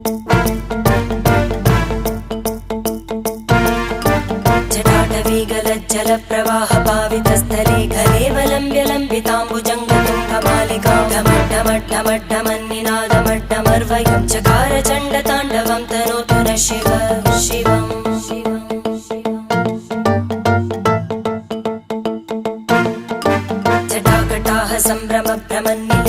जटाटवीगलज्जलप्रवाहपावितस्थले घलेवलम्ब्य लम्बिताम्बुजङ्गतुङ्गमालिकां ढमड्ढमड्ढमड्ढमन्निनादमड्ढमर्वयं चकार चण्डताण्डवं तनोतु नः शिव शिवम् जटाकटाः सम्भ्रमभ्रमन्नि